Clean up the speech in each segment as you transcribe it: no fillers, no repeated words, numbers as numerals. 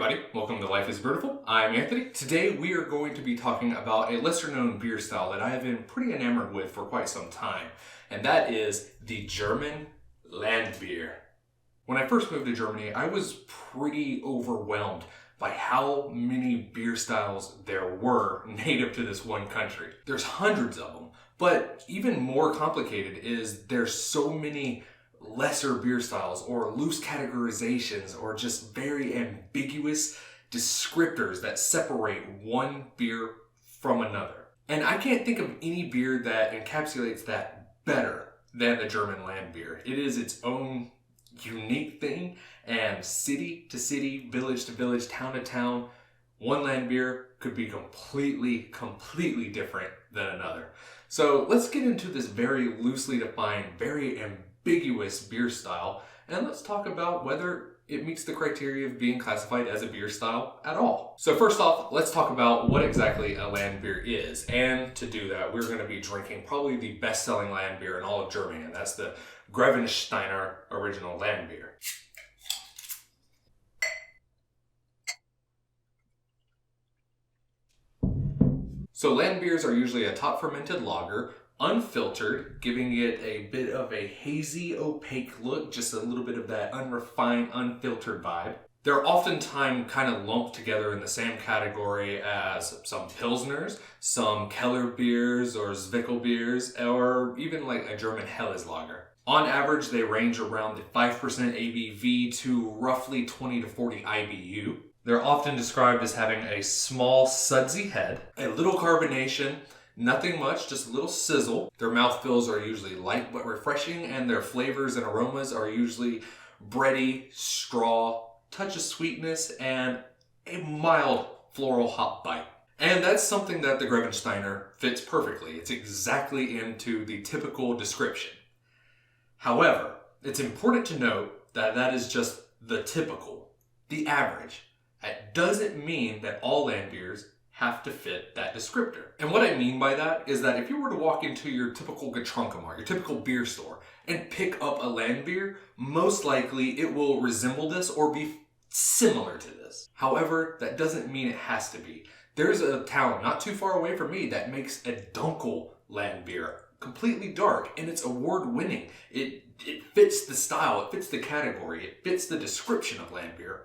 everybody. Welcome to Life is Brewtiful. I'm Anthony. Today we are going to be talking about a lesser known beer style that I have been pretty enamored with for quite some time, and that is the German Landbier. When I first moved to Germany, I was pretty overwhelmed by how many beer styles there were native to this one country. There's hundreds of them, but even more complicated is there's so many lesser beer styles or loose categorizations or just very ambiguous descriptors that separate one beer from another. And I can't think of any beer that encapsulates that better than the German Landbier. It is its own unique thing, and city to city, village to village, town to town, one Landbier could be completely different than another. So let's get into this very loosely defined, very ambiguous beer style, and let's talk about whether it meets the criteria of being classified as a beer style at all. So first off, let's talk about what exactly a Landbier is. And to do that, we're going to be drinking probably the best-selling Landbier in all of Germany, and that's the Grevensteiner Original Landbier. So Landbiers are usually a top fermented lager, unfiltered, giving it a bit of a hazy, opaque look, just a little bit of that unrefined, unfiltered vibe. They're oftentimes kind of lumped together in the same category as some Pilsners, some Keller beers or Zwickel beers, or even like a German Helles lager. On average, they range around the 5% ABV to roughly 20 to 40 IBU. They're often described as having a small, sudsy head, a little carbonation, nothing much, just a little sizzle. Their mouthfeels are usually light but refreshing, and their flavors and aromas are usually bready, straw, touch of sweetness, and a mild floral hop bite. And that's something that the Grevensteiner fits perfectly. It's exactly into the typical description. However, it's important to note that that is just the typical, the average. That doesn't mean that all Landbiers have to fit that descriptor. And what I mean by that is that if you were to walk into your typical Getränkemarkt, your typical beer store, and pick up a Landbier, most likely it will resemble this or be similar to this. However, that doesn't mean it has to be. There's a town not too far away from me that makes a Dunkel Landbier, completely dark, and it's award-winning. It fits the style, it fits the category, it fits the description of Landbier.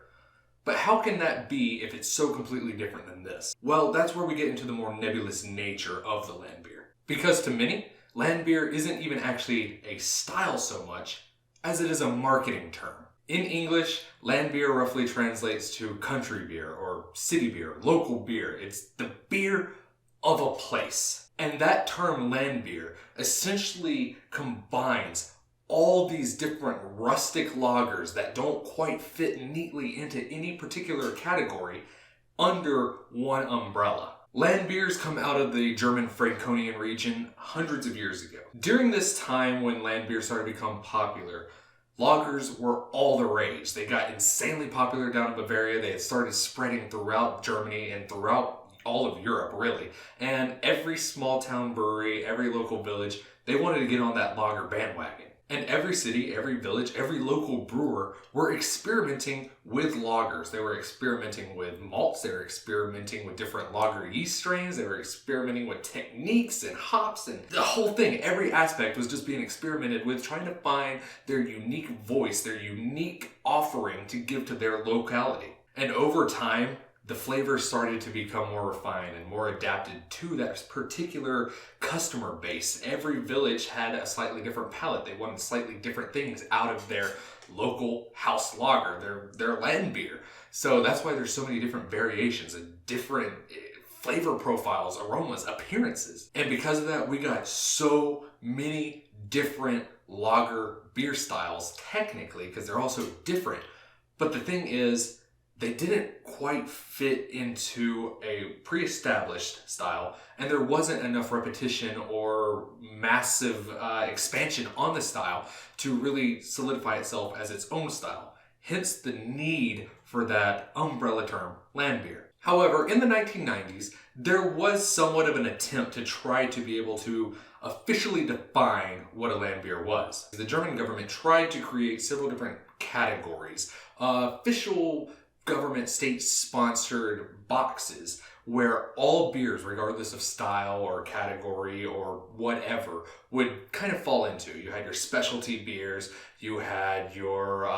But how can that be if it's so completely different than this? Well, that's where we get into the more nebulous nature of the Landbier. Because to many, Landbier isn't even actually a style so much as it is a marketing term. In English, Landbier roughly translates to country beer or city beer, local beer. It's the beer of a place. And that term Landbier essentially combines all these different rustic lagers that don't quite fit neatly into any particular category under one umbrella. Landbiers come out of the German Franconian region hundreds of years ago. During this time when Landbier started to become popular, lagers were all the rage. They got insanely popular down in Bavaria. They had started spreading throughout Germany and throughout all of Europe, really. And every small town brewery, every local village, they wanted to get on that lager bandwagon. And every city, every village, every local brewer were experimenting with lagers. They were experimenting with malts. They were experimenting with different lager yeast strains. They were experimenting with techniques and hops and the whole thing. Every aspect was just being experimented with, trying to find their unique voice, their unique offering to give to their locality. And over time, the flavors started to become more refined and more adapted to that particular customer base. Every village had a slightly different palate. They wanted slightly different things out of their local house lager, their Landbier. So that's why there's so many different variations and different flavor profiles, aromas, appearances. And because of that, we got so many different lager beer styles, technically, because they're all so different. But the thing is, they didn't quite fit into a pre-established style, and there wasn't enough repetition or massive expansion on the style to really solidify itself as its own style. Hence the need for that umbrella term, Landbier. However, in the 1990s, there was somewhat of an attempt to try to be able to officially define what a Landbier was. The German government tried to create several different categories, official government state-sponsored boxes where all beers, regardless of style or category or whatever, would kind of fall into. You had your specialty beers, you had your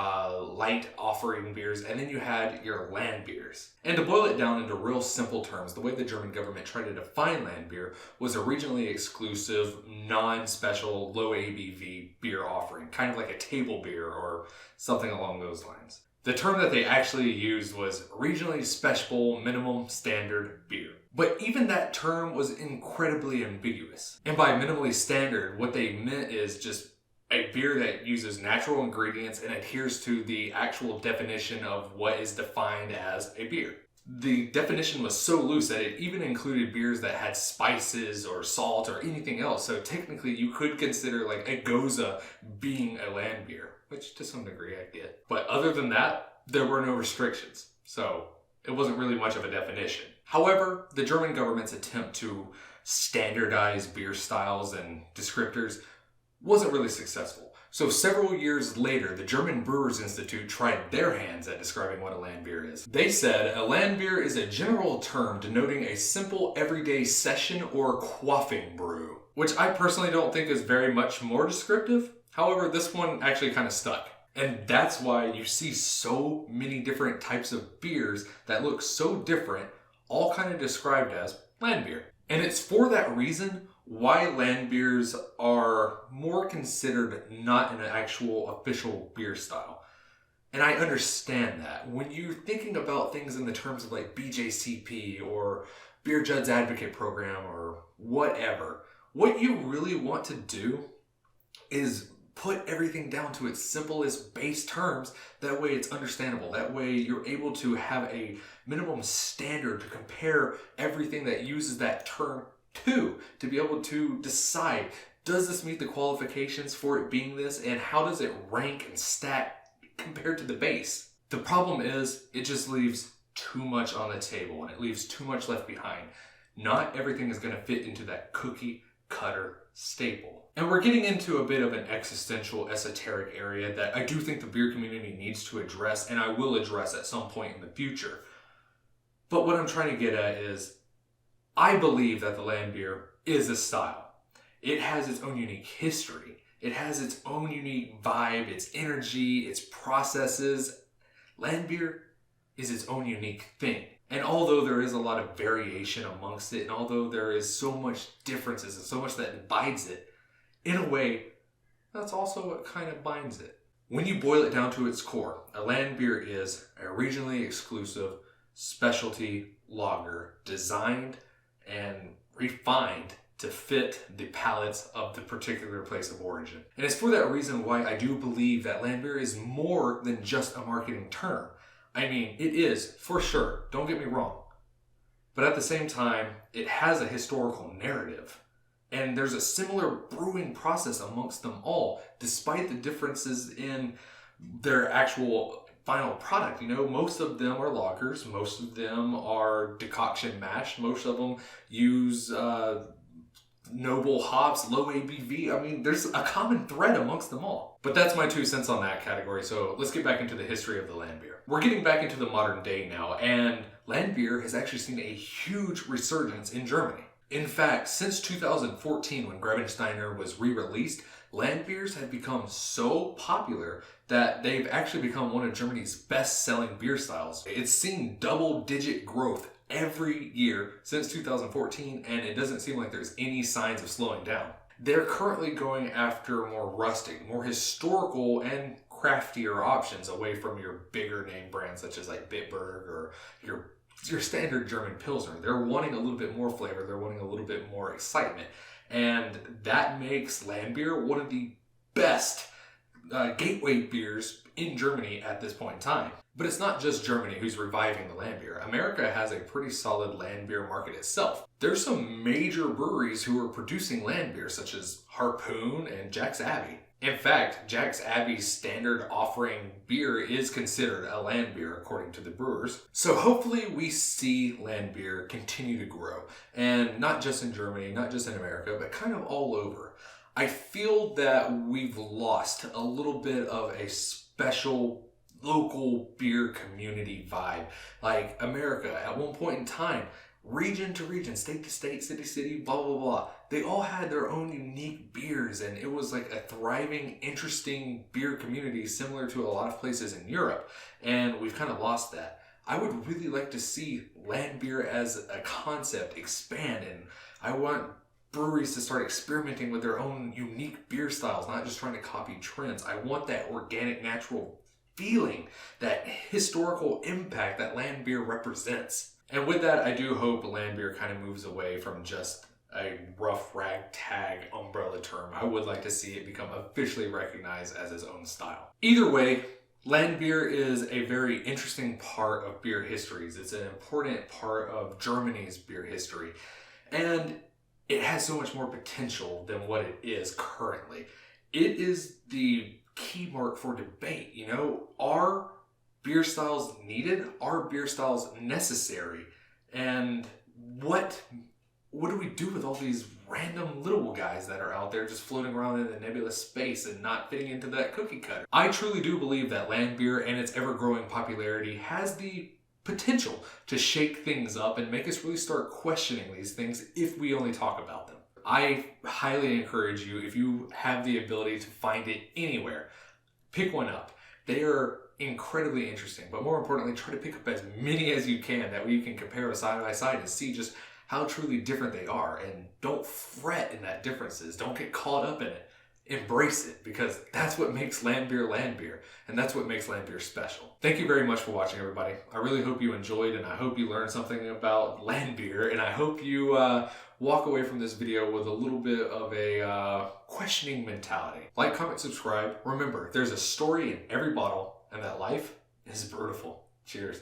light offering beers, and then you had your Landbiers. And to boil it down into real simple terms, the way the German government tried to define Landbier was a regionally exclusive, non-special, low ABV beer offering, kind of like a table beer or something along those lines. The term that they actually used was regionally special minimum standard beer. But even that term was incredibly ambiguous. And by minimally standard, what they meant is just a beer that uses natural ingredients and adheres to the actual definition of what is defined as a beer. The definition was so loose that it even included beers that had spices or salt or anything else. So technically you could consider like a Goza being a Landbier, which to some degree I get. But other than that, there were no restrictions. So it wasn't really much of a definition. However, the German government's attempt to standardize beer styles and descriptors wasn't really successful. So several years later, the German Brewers Institute tried their hands at describing what a Landbier is. They said, a Landbier is a general term denoting a simple everyday session or quaffing brew, which I personally don't think is very much more descriptive. However, this one actually kind of stuck. And that's why you see so many different types of beers that look so different, all kind of described as Landbier. And it's for that reason why Landbiers are more considered not an actual official beer style. And I understand that. When you're thinking about things in the terms of like BJCP or Beer Judd's Advocate Program or whatever, what you really want to do is put everything down to its simplest base terms. That way it's understandable. That way you're able to have a minimum standard to compare everything that uses that term to be able to decide, does this meet the qualifications for it being this, and how does it rank and stack compared to the base? The problem is it just leaves too much on the table and it leaves too much left behind. Not everything is going to fit into that cookie cutter staple. And we're getting into a bit of an existential, esoteric area that I do think the beer community needs to address, and I will address at some point in the future. But what I'm trying to get at is, I believe that the Landbier is a style. It has its own unique history. It has its own unique vibe, its energy, its processes. Landbier is its own unique thing. And although there is a lot of variation amongst it, and although there is so much differences and so much that divides it, in a way, that's also what kind of binds it. When you boil it down to its core, a Landbier is a regionally exclusive specialty lager designed and refined to fit the palates of the particular place of origin. And it's for that reason why I do believe that Landbier is more than just a marketing term. I mean, it is, for sure, don't get me wrong. But at the same time, it has a historical narrative. And there's a similar brewing process amongst them all, despite the differences in their actual final product. You know, most of them are lagers, most of them are decoction mash, most of them use noble hops, low ABV. I mean, there's a common thread amongst them all. But that's my 2 cents on that category, so let's get back into the history of the Landbier. We're getting back into the modern day now, and Landbier has actually seen a huge resurgence in Germany. In fact, since 2014, when Grevensteiner was re-released, Landbiers have become so popular that they've actually become one of Germany's best-selling beer styles. It's seen double-digit growth every year since 2014, and it doesn't seem like there's any signs of slowing down. They're currently going after more rustic, more historical, and craftier options away from your bigger name brands such as like Bitburg or your standard German Pilsner. They're wanting a little bit more flavor. They're wanting a little bit more excitement. And that makes Landbier one of the best gateway beers in Germany at this point in time. But it's not just Germany who's reviving the Landbier. America has a pretty solid Landbier market itself. There's some major breweries who are producing Landbier, such as Harpoon and Jack's Abbey. In fact, Jack's Abbey's standard offering beer is considered a Landbier according to the brewers. So hopefully we see Landbier continue to grow. And not just in Germany, not just in America, but kind of all over. I feel that we've lost a little bit of a special local beer community vibe. Like America, at one point in time, region to region, state to state, city to city, blah, blah, blah. They all had their own unique beers, and it was like a thriving, interesting beer community similar to a lot of places in Europe. And we've kind of lost that. I would really like to see Landbier as a concept expand, and I want breweries to start experimenting with their own unique beer styles, not just trying to copy trends. I want that organic, natural feeling, that historical impact that Landbier represents. And with that, I do hope Landbier kind of moves away from just a rough ragtag umbrella term. I would like to see it become officially recognized as its own style. Either way, Landbier is a very interesting part of beer histories. It's an important part of Germany's beer history. And it has so much more potential than what it is currently. It is the key mark for debate. You know, are beer styles needed? Are beer styles necessary? And what do we do with all these random little guys that are out there just floating around in the nebulous space and not fitting into that cookie cutter? I truly do believe that Landbier and its ever-growing popularity has the potential to shake things up and make us really start questioning these things if we only talk about them. I highly encourage you, if you have the ability to find it anywhere, pick one up. They are incredibly interesting, but more importantly, try to pick up as many as you can. That way you can compare them side by side and see just how truly different they are. And don't fret in that differences. Don't get caught up in it. Embrace it, because that's what makes Landbier Landbier, and that's what makes Landbier special. Thank you very much for watching, everybody. I really hope you enjoyed, and I hope you learned something about Landbier, and I hope you walk away from this video with a little bit of a questioning mentality. Like, comment, subscribe. Remember, there's a story in every bottle, and that life is brewtiful. Cheers.